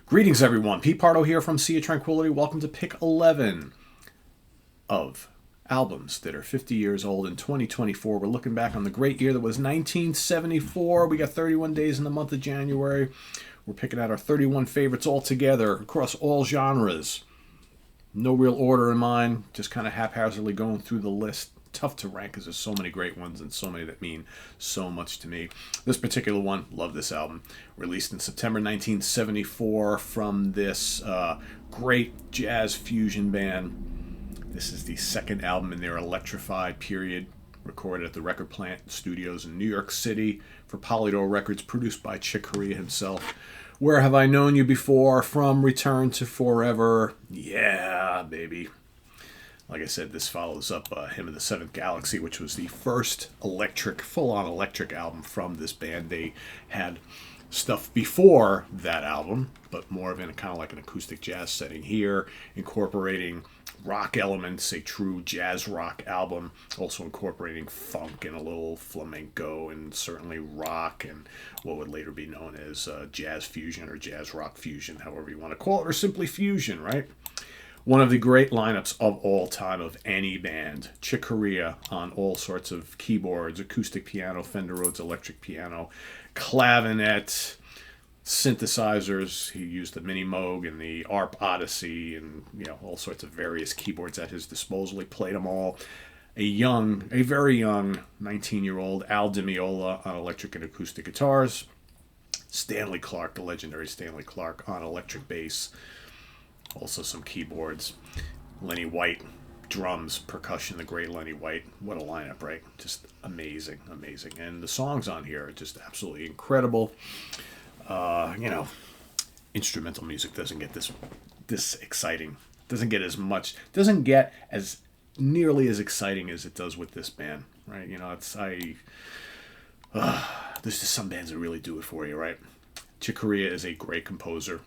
Greetings, everyone. Pete Pardo here from Sea of Tranquility. Welcome to pick 11 of albums that are 50 years old in 2024. We're looking back on the great year that was 1974. We got 31 days in the month of January. We're picking out our 31 favorites all together across all genres. No real order in mind, just kind of haphazardly going through the list. Tough to rank because there's so many great ones and so many that mean so much to me. This particular one, love this album. Released in September 1974 from this great jazz fusion band. This is the second album in their electrified period, recorded at the Record Plant Studios in New York City for Polydor Records, produced by Chick Corea himself. Where Have I Known You Before? From Return to Forever. Yeah, baby. Like I said, this follows up Hymn of the Seventh Galaxy, which was the first full-on electric album from this band. They had stuff before that album, but more of in a kind of like an acoustic jazz setting here, incorporating rock elements, a true jazz rock album, also incorporating funk and a little flamenco and certainly rock and what would later be known as jazz fusion or jazz rock fusion, however you want to call it, or simply fusion, right? One of the great lineups of all time of any band. Chick Corea on all sorts of keyboards, acoustic piano, Fender Rhodes electric piano, clavinet, synthesizers. He used the Mini Moog and the ARP Odyssey and all sorts of various keyboards at his disposal. He played them all. A very young 19-year-old Al Di Meola on electric and acoustic guitars. Stanley Clarke, the legendary Stanley Clarke, on electric bass. Also some keyboards. Lenny White, drums, percussion, the great Lenny White. What a lineup, right? Just amazing, amazing. And the songs on here are just absolutely incredible. Instrumental music doesn't get this exciting. Doesn't get as nearly as exciting as it does with this band, right? There's just some bands that really do it for you, right? Chick Corea is a great composer.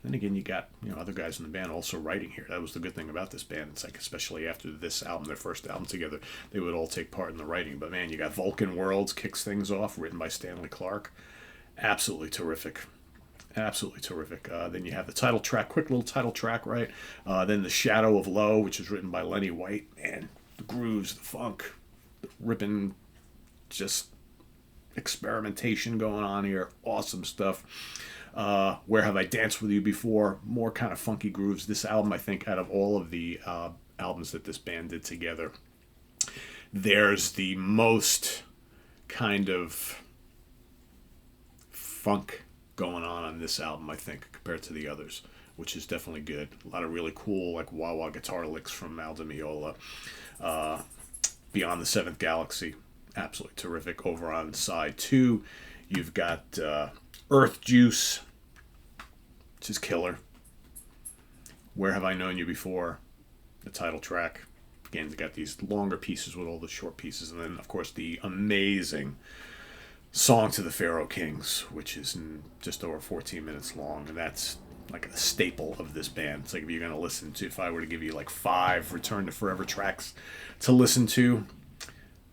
Then again, you got other guys in the band also writing here. That was the good thing about this band. It's like, especially after this album, their first album together, they would all take part in the writing. But man, you got Vulcan Worlds kicks things off, written by Stanley Clarke. Absolutely terrific. Absolutely terrific. Then you have the title track, quick little title track, right? Then The Shadow of Low, which is written by Lenny White. And the grooves, the funk, the ripping, just experimentation going on here. Awesome stuff. Where Have I Danced With You Before? More kind of funky grooves. This album, I think, out of all of the albums that this band did together, there's the most kind of funk going on this album, I think, compared to the others, which is definitely good. A lot of really cool, like wah-wah guitar licks from Al Di Meola. Beyond the Seventh Galaxy, absolutely terrific. Over on side 2, you've got Earth Juice, which is killer. Where Have I Known You Before? The title track. Again, they got these longer pieces with all the short pieces. And then, of course, the amazing Song to the Pharaoh Kings, which is just over 14 minutes long. And that's like a staple of this band. It's like if I were to give you like 5 Return to Forever tracks to listen to,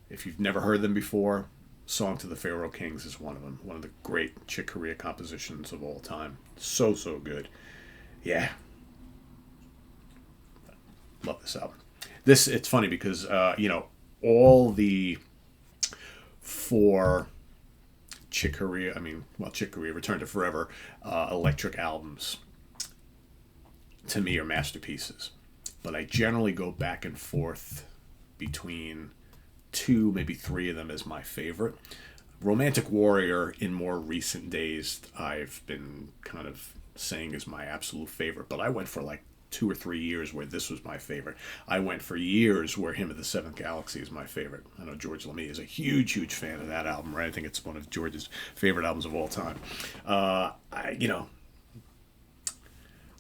if you've never heard them before, Song to the Pharaoh Kings is one of them. One of the great Chick Corea compositions of all time. So good. Yeah. Love this album. It's funny because, all the 4 Chick Corea Return to Forever electric albums, to me, are masterpieces. But I generally go back and forth between 2, maybe 3 of them as my favorite. Romantic Warrior, in more recent days, I've been kind of saying is my absolute favorite, but I went for like 2 or 3 years where this was my favorite. I went for years where Hymn of the Seventh Galaxy is my favorite. I know George LeMay is a huge fan of that album, right? I think it's one of George's favorite albums of all time.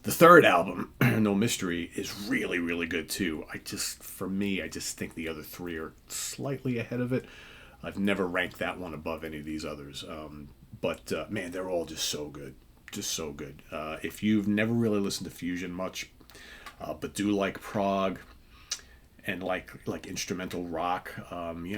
The third album, No Mystery, is really good too. I just think the other 3 are slightly ahead of it. I've never ranked that one above any of these others. But man, they're all just so good. Just so good. If you've never really listened to fusion much, but do like prog and like instrumental rock.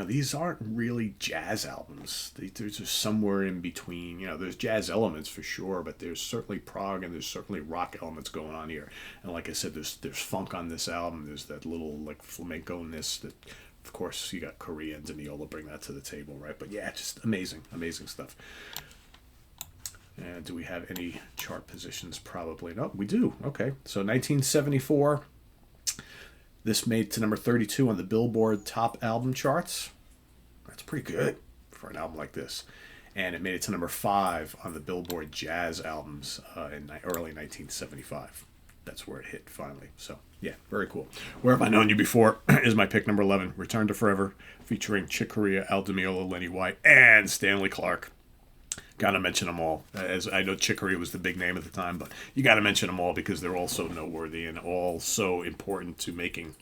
These aren't really jazz albums. They're just somewhere in between. There's jazz elements for sure, but there's certainly prog and there's certainly rock elements going on here. And like I said, there's funk on this album. There's that little like flamenco-ness that, of course, you got Koreans and viola bring that to the table, right? But yeah, just amazing stuff. And do we have any chart positions? Probably not. We do. Okay, so 1974. This made it to number 32 on the Billboard Top Album charts. That's pretty good for an album like this. And it made it to number 5 on the Billboard Jazz Albums in early 1975. That's where it hit finally. So, yeah, very cool. Where Have I Known You Before is my pick number 11. Return to Forever, featuring Chick Corea, Al Di Meola, Lenny White, and Stanley Clarke. Gotta mention them all. As I know Chick Corea was the big name at the time, but you gotta mention them all because they're all so noteworthy and all so important to making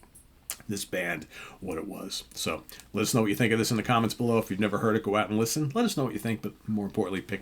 this band what it was. So let us know what you think of this in the comments below. If you've never heard it, go out and listen. Let us know what you think, but more importantly,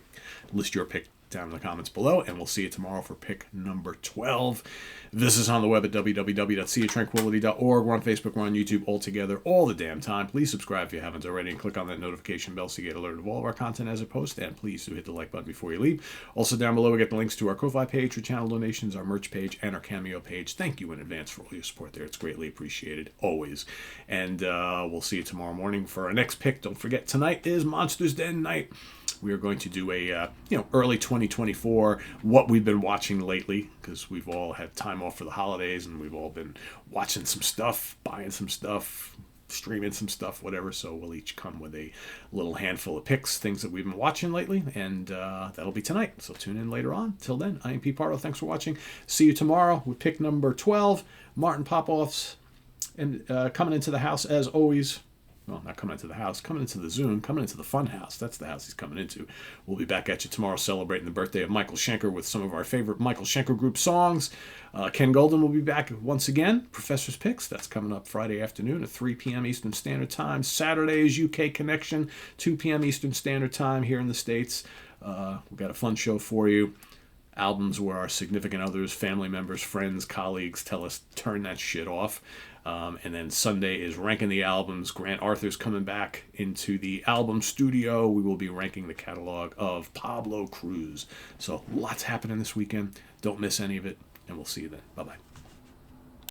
list your pick down in the comments below, and we'll see you tomorrow for pick number 12. This is on the web at www.seaoftranquility.org. We're on Facebook, we're on YouTube, all together, all the damn time. Please subscribe if you haven't already, and click on that notification bell so you get alerted of all of our content as it posts, and please do hit the like button before you leave. Also down below, we get the links to our Ko-Fi page for channel donations, our merch page, and our Cameo page. Thank you in advance for all your support there. It's greatly appreciated, always. And we'll see you tomorrow morning for our next pick. Don't forget, tonight is Monsters Den night. We are going to do a early 2024 what we've been watching lately, because we've all had time off for the holidays and we've all been watching some stuff, buying some stuff, streaming some stuff, whatever. So we'll each come with a little handful of picks, things that we've been watching lately, and that'll be tonight. So tune in later on. Till then, I am Pete Pardo. Thanks for watching. See you tomorrow with pick number 12, Martin Popoff's, and coming into the house as always. Well, not coming into the house, coming into the Zoom, coming into the fun house. That's the house he's coming into. We'll be back at you tomorrow celebrating the birthday of Michael Schenker with some of our favorite Michael Schenker group songs. Ken Golden will be back once again. Professor's Picks, that's coming up Friday afternoon at 3 p.m. Eastern Standard Time. Saturday is UK Connection, 2 p.m. Eastern Standard Time here in the States. We've got a fun show for you. Albums where our significant others, family members, friends, colleagues tell us turn that shit off. And then Sunday is Ranking the Albums. Grant Arthur's coming back into the album studio. We will be ranking the catalog of Pablo Cruz. So lots happening this weekend. Don't miss any of it, and we'll see you then. Bye-bye.